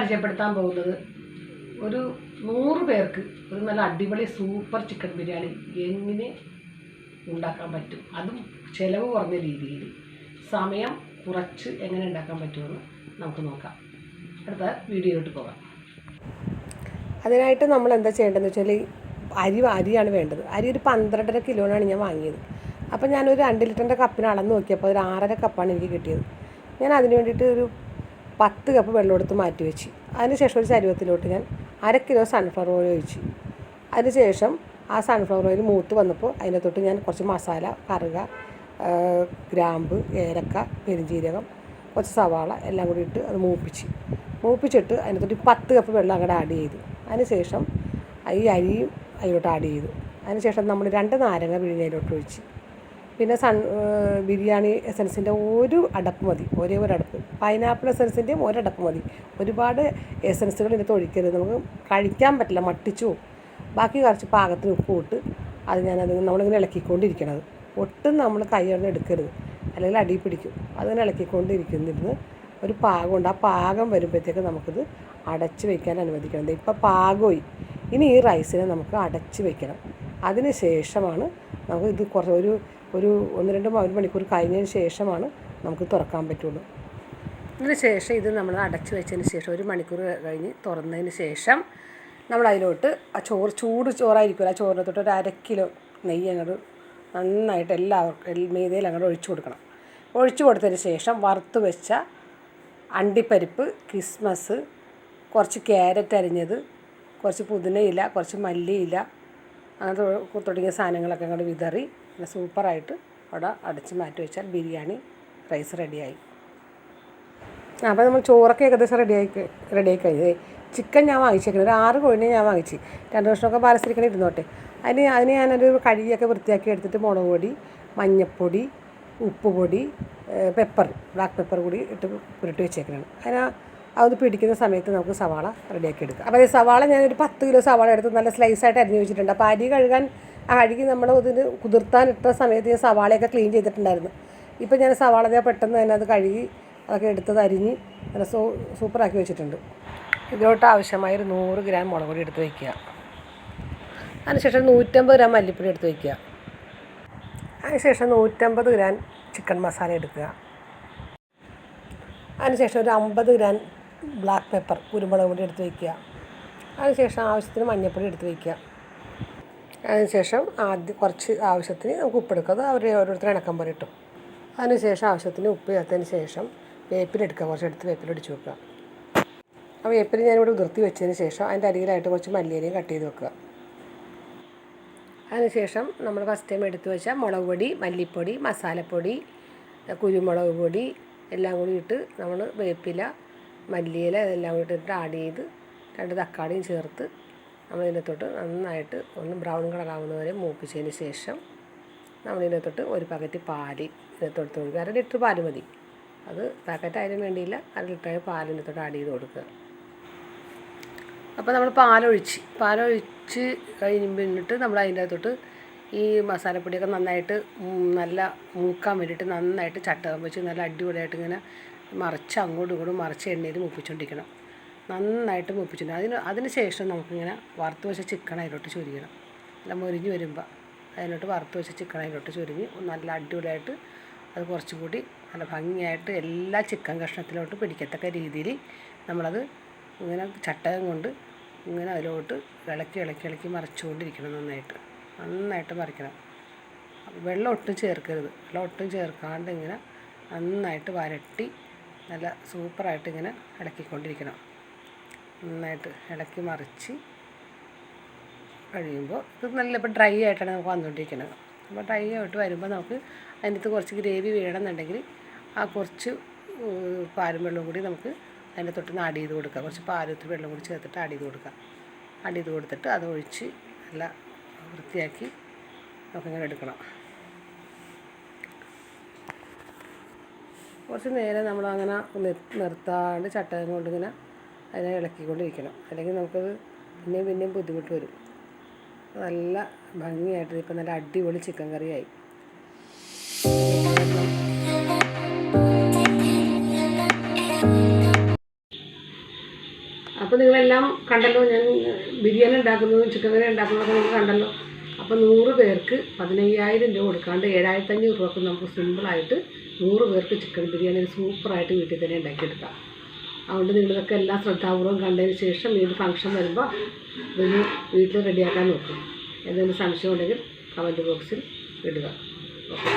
പരിചയപ്പെടുത്താൻ പോകുന്നത് ഒരു 100 പേർക്ക് ഒരു നല്ല അടിപൊളി സൂപ്പർ ചിക്കൻ ബിരിയാണി എങ്ങനെ ഉണ്ടാക്കാൻ പറ്റും, അതും ചിലവ് കുറഞ്ഞ രീതിയിൽ സമയം കുറച്ച് എങ്ങനെ ഉണ്ടാക്കാൻ പറ്റുമെന്ന് നമുക്ക് നോക്കാം. അടുത്ത വീഡിയോയിലോട്ട് പോകാം. അതിനായിട്ട് നമ്മൾ എന്താ ചെയ്യേണ്ടതെന്ന് വെച്ചാൽ അരിയാണ് വേണ്ടത്. അരി ഒരു 12.5 കിലോനാണ് ഞാൻ വാങ്ങിയത്. അപ്പോൾ ഞാനൊരു 2 ലിറ്ററിൻ്റെ കപ്പിന് അളന്ന് നോക്കിയപ്പോൾ ഒരു 6.5 കപ്പാണ് എനിക്ക് കിട്ടിയത്. ഞാൻ അതിന് വേണ്ടിയിട്ട് ഒരു 10 കപ്പ് വെള്ളം എടുത്ത് മാറ്റി വെച്ച്, അതിനുശേഷം ഒരു ചരുവത്തിലോട്ട് ഞാൻ 1/2 കിലോ സൺഫ്ലവർ ഓയിൽ ഒഴിച്ചു. അതിനുശേഷം ആ സൺഫ്ലവർ ഓയിൽ മൂത്ത് വന്നപ്പോൾ അതിനകത്തോട്ട് ഞാൻ കുറച്ച് മസാല, കറുക, ഗ്രാമ്പ്, ഏലക്ക, പെരുംജീരകം, കുറച്ച് സവാള എല്ലാം കൂടി ഇട്ട് അത് മൂപ്പിച്ചിട്ട് അതിനകത്തോട്ട് 10 കപ്പ് വെള്ളം അങ്ങോട്ട് ആഡ് ചെയ്തു. അതിനുശേഷം ഈ അരിയും അതിലോട്ട് ആഡ് ചെയ്തു. അതിനുശേഷം നമ്മൾ 2 നാരങ്ങ പിഴിഞ്ഞതിലോട്ട് ഒഴിച്ച്, പിന്നെ ബിരിയാണി എസൻസിൻ്റെ ഒരു അടപ്പ് മതി, ഒരേ ഒരു അടപ്പ്. പൈനാപ്പിൾ എസൻസിൻ്റെയും ഒരടപ്പ് മതി. ഒരുപാട് എസൻസുകൾ ഇതിനകത്ത് ഒഴിക്കരുത്, നമുക്ക് കഴിക്കാൻ പറ്റില്ല, മട്ടിച്ചു പോകും. ബാക്കി കുറച്ച് പാകത്തിന് ഉപ്പ് ഇട്ട് അത് നമ്മളിങ്ങനെ ഇളക്കിക്കൊണ്ടിരിക്കണത്. ഒട്ടും നമ്മൾ കൈയൊന്നും എടുക്കരുത്, അല്ലെങ്കിൽ അടി പിടിക്കും. അതിങ്ങനെ ഇളക്കിക്കൊണ്ടിരിക്കുന്നിരുന്ന് ഒരു പാകമുണ്ട്. ആ പാകം വരുമ്പോഴത്തേക്ക് നമുക്കിത് അടച്ച് വയ്ക്കാൻ അനുവദിക്കണം. ഇപ്പോൾ പാകമായി. ഇനി ഈ റൈസിനെ നമുക്ക് അടച്ച് വയ്ക്കണം. അതിന് ശേഷമാണ് നമുക്ക് ഇത് ഒരു 1-2 മണിക്കൂർ കഴിഞ്ഞതിന് ശേഷമാണ് നമുക്ക് തുറക്കാൻ പറ്റുള്ളൂ. ഇതിന് ശേഷം ഇത് നമ്മൾ അടച്ച് വെച്ചതിന് ശേഷം 1 മണിക്കൂർ കഴിഞ്ഞ് തുറന്നതിന് ശേഷം നമ്മൾ അതിലോട്ട് ആ ചൂട് ചോറായിരിക്കുമല്ലോ, ആ ചോറിനകത്തോട്ട് ഒരു 1/2 കിലോ നെയ്യ് അങ്ങോട്ട് നന്നായിട്ട് എല്ലാവർക്കും മീതയിൽ അങ്ങോട്ട് ഒഴിച്ചു കൊടുക്കണം. ഒഴിച്ചു കൊടുത്തതിന് ശേഷം വറുത്ത് വെച്ച അണ്ടിപ്പരിപ്പ്, കിസ്മസ്, കുറച്ച് ക്യാരറ്റ് അരിഞ്ഞത്, കുറച്ച് പുതിനയില, കുറച്ച് മല്ലിയില, അങ്ങനത്തെ തുടങ്ങിയ സാധനങ്ങളൊക്കെ അങ്ങോട്ട് വിതറി പിന്നെ സൂപ്പറായിട്ട് അവിടെ അടച്ച് മാറ്റി വെച്ചാൽ ബിരിയാണി റൈസ് റെഡിയായി. അപ്പോൾ നമ്മൾ ചോറൊക്കെ ഏകദേശം റെഡിയായി കഴിഞ്ഞത്. ചിക്കൻ ഞാൻ വാങ്ങിച്ചേക്കുന്നത് ഒരു 6 കോഴിനെ ഞാൻ വാങ്ങിച്ച്, 2 വർഷമൊക്കെ പാലസ്റ്റിക്കണ ഇരുന്നോട്ടെ. അതിന് ഞാനൊരു കഴുകിയൊക്കെ വൃത്തിയാക്കി എടുത്തിട്ട് മുളക് പൊടി, മഞ്ഞൾപ്പൊടി, ഉപ്പ് പൊടി, ബ്ലാക്ക് പെപ്പർ കൂടി ഇട്ട് പുരട്ടി വെച്ചേക്കുന്നതാണ്. അത് പിടിക്കുന്ന സമയത്ത് നമുക്ക് സവാള റെഡിയാക്കി എടുക്കാം. അപ്പോൾ ഈ സവാള ഞാനൊരു 10 കിലോ സവാള എടുത്ത് നല്ല സ്ലൈസായിട്ട് അരിഞ്ഞ് വെച്ചിട്ടുണ്ട്. അപ്പോൾ അരി കഴുകി നമ്മൾ ഇതിന് കുതിർത്താനിട്ട സമയത്ത് ഞാൻ സവാളയൊക്കെ ക്ലീൻ ചെയ്തിട്ടുണ്ടായിരുന്നു. ഇപ്പോൾ ഞാൻ സവാള പെട്ടെന്ന് തന്നെ അത് കഴുകി അതൊക്കെ എടുത്തത് അരിഞ്ഞ് നല്ല സൂപ്പറാക്കി വെച്ചിട്ടുണ്ട്. ഇതിലോട്ട് ആവശ്യമായ ഒരു 100 ഗ്രാം മുളക് പൊടി എടുത്ത് വയ്ക്കുക. അതിനുശേഷം 150 ഗ്രാം മല്ലിപ്പൊടി എടുത്ത് വയ്ക്കുക. അതിനുശേഷം 150 ഗ്രാം ചിക്കൻ മസാല എടുക്കുക. അതിനുശേഷം ഒരു 50 ഗ്രാം ബ്ലാക്ക് പെപ്പർ, കുരുമുളക് പൊടി എടുത്ത് വയ്ക്കുക. അതിനുശേഷം ആവശ്യത്തിന് മഞ്ഞൾപ്പൊടി എടുത്ത് വയ്ക്കുക. അതിനുശേഷം കുറച്ച് ആവശ്യത്തിന് നമുക്ക് ഉപ്പെടുക്കുക. അത് ഓരോരുത്തരും ഇണക്കം പോലെ ഇട്ടു. അതിനുശേഷം ആവശ്യത്തിന് ഉപ്പ് ചേർത്തതിന് ശേഷം വേപ്പിലെടുക്കുക. കുറച്ചെടുത്ത് വേപ്പിലൊടിച്ച് വെക്കുക. ആ വേപ്പിൽ ഞാനിവിടെ ഉതിർത്തി വെച്ചതിന് ശേഷം അതിൻ്റെ അരികിലായിട്ട് കുറച്ച് മല്ലിയിലയും കട്ട് ചെയ്ത് വെക്കുക. അതിനുശേഷം നമ്മൾ ഫസ്റ്റ് ടൈം എടുത്ത് വെച്ചാൽ മുളക് പൊടി, മല്ലിപ്പൊടി, മസാലപ്പൊടി, കുരുമുളക് പൊടി എല്ലാം കൂടി ഇട്ട് നമ്മൾ വേപ്പില, മല്ലിയില ഇതെല്ലാം കൂടി ഇട്ടിട്ട് ആഡ് ചെയ്ത് 2 തക്കാളിയും ചേർത്ത് നമ്മളിതിനകത്തോട്ട് നന്നായിട്ട് ഒന്ന് ബ്രൗൺ കളറാവുന്നവരെ മൂപ്പിച്ചതിന് ശേഷം നമ്മളിതിനകത്തോട്ട് ഒരു പാക്കറ്റ് പാല് ഇതിനകത്തോട്ട് കൊടുക്കുക. 1/2 ലിറ്റർ പാല് മതി. അത് പാക്കറ്റായാലും വേണ്ടിയില്ല, 1/2 ലിറ്റർ പാലിനകത്തോട്ട് ആഡ് ചെയ്ത് കൊടുക്കുക. അപ്പോൾ നമ്മൾ പാലൊഴിച്ച് കഴിഞ്ഞിട്ട് നമ്മൾ അതിൻ്റെ അകത്തോട്ട് ഈ മസാലപ്പൊടിയൊക്കെ നന്നായിട്ട് നല്ല മൂക്കാൻ വേണ്ടിയിട്ട് നന്നായിട്ട് ചട്ടകം വെച്ച് നല്ല അടിപൊളിയായിട്ട് ഇങ്ങനെ മറിച്ച് അങ്ങോട്ടും ഇങ്ങോട്ടും മറിച്ച് എണ്ണയിൽ മൂപ്പിച്ചുകൊണ്ടിരിക്കണം. നന്നായിട്ട് മൂപ്പിച്ചിട്ടുണ്ട്. അതിന് ശേഷം നമുക്കിങ്ങനെ വറുത്ത് വെച്ച ചിക്കൻ അതിലോട്ട് ചൊരിയണം. നല്ല മൊരിഞ്ഞ് വരുമ്പോൾ അതിലോട്ട് വറുത്ത് വെച്ച ചിക്കൻ അതിലോട്ട് ചൊരിഞ്ഞ് നല്ല അടിപൊളിയായിട്ട് അത് കുറച്ചും കൂടി നല്ല ഭംഗിയായിട്ട് എല്ലാ ചിക്കൻ കഷ്ണത്തിലോട്ട് പിടിക്കത്തക്ക രീതിയിൽ നമ്മളത് ഇങ്ങനെ ചട്ടകം കൊണ്ട് ഇങ്ങനെ അതിലോട്ട് ഇളക്കി മറിച്ചുകൊണ്ടിരിക്കണം. നന്നായിട്ട് മറിക്കണം. വെള്ളം ഒട്ടും ചേർക്കരുത്. വെള്ളം ഒട്ടും ചേർക്കാണ്ട് ഇങ്ങനെ നന്നായിട്ട് വരട്ടി നല്ല സൂപ്പറായിട്ട് ഇങ്ങനെ ഇളക്കിക്കൊണ്ടിരിക്കണം. നന്നായിട്ട് ഇളക്കി മറിച്ച് കഴിയുമ്പോൾ ഇത് നല്ല ഇപ്പോൾ ഡ്രൈ ആയിട്ടാണ് നമുക്ക് വന്നുകൊണ്ടിരിക്കുന്നത്. അപ്പോൾ ഡ്രൈ ആയിട്ട് വരുമ്പോൾ നമുക്ക് അതിനകത്ത് കുറച്ച് ഗ്രേവി വേണമെന്നുണ്ടെങ്കിൽ ആ കുറച്ച് പാലും വെള്ളവും കൂടി നമുക്ക് അതിൻ്റെ തൊട്ട് ആഡ് ചെയ്ത് കൊടുക്കുക. കുറച്ച് പാലത്തിൽ വെള്ളം കൂടി ചേർത്തിട്ട് ആഡ് ചെയ്ത് കൊടുത്തിട്ട് അത് ഒഴിച്ച് നല്ല വൃത്തിയാക്കി നമുക്കിങ്ങനെ എടുക്കണം. കുറച്ച് നേരം നമ്മളങ്ങനെ നിർത്താണ്ട് ചട്ടകം കൊണ്ടിങ്ങനെ അതിനെ ഇളക്കിക്കൊണ്ടിരിക്കണം. അല്ലെങ്കിൽ നമുക്കത് പിന്നെയും ബുദ്ധിമുട്ട് വരും. നല്ല ഭംഗിയായിട്ട് ഇപ്പം നല്ല അടിപൊളി ചിക്കൻ കറിയായി. എല്ലാം കണ്ടല്ലോ, ഞാൻ ബിരിയാണി ഉണ്ടാക്കുന്നതും ചിക്കൻ കറി ഉണ്ടാക്കുന്നതൊക്കെ നിങ്ങൾ കണ്ടല്ലോ. അപ്പോൾ 100 പേർക്ക് 15,000 രൂപ കൊടുക്കാണ്ട് 7,500 രൂപക്ക് നമുക്ക് സിമ്പിളായിട്ട് 100 പേർക്ക് ചിക്കൻ ബിരിയാണി സൂപ്പറായിട്ട് വീട്ടിൽ തന്നെ ഉണ്ടാക്കിയെടുക്കാം. അതുകൊണ്ട് നിങ്ങളിതൊക്കെ എല്ലാം ശ്രദ്ധാപൂർവ്വം കണ്ടതിന് ശേഷം വീണ്ടും ഫംഗ്ഷൻ വരുമ്പോൾ ഇതൊന്ന് വീട്ടിൽ റെഡിയാക്കാൻ നോക്കും. എന്തെങ്കിലും സംശയം ഉണ്ടെങ്കിൽ കമൻറ്റ് ബോക്സിൽ ഇടുക. ഓക്കെ.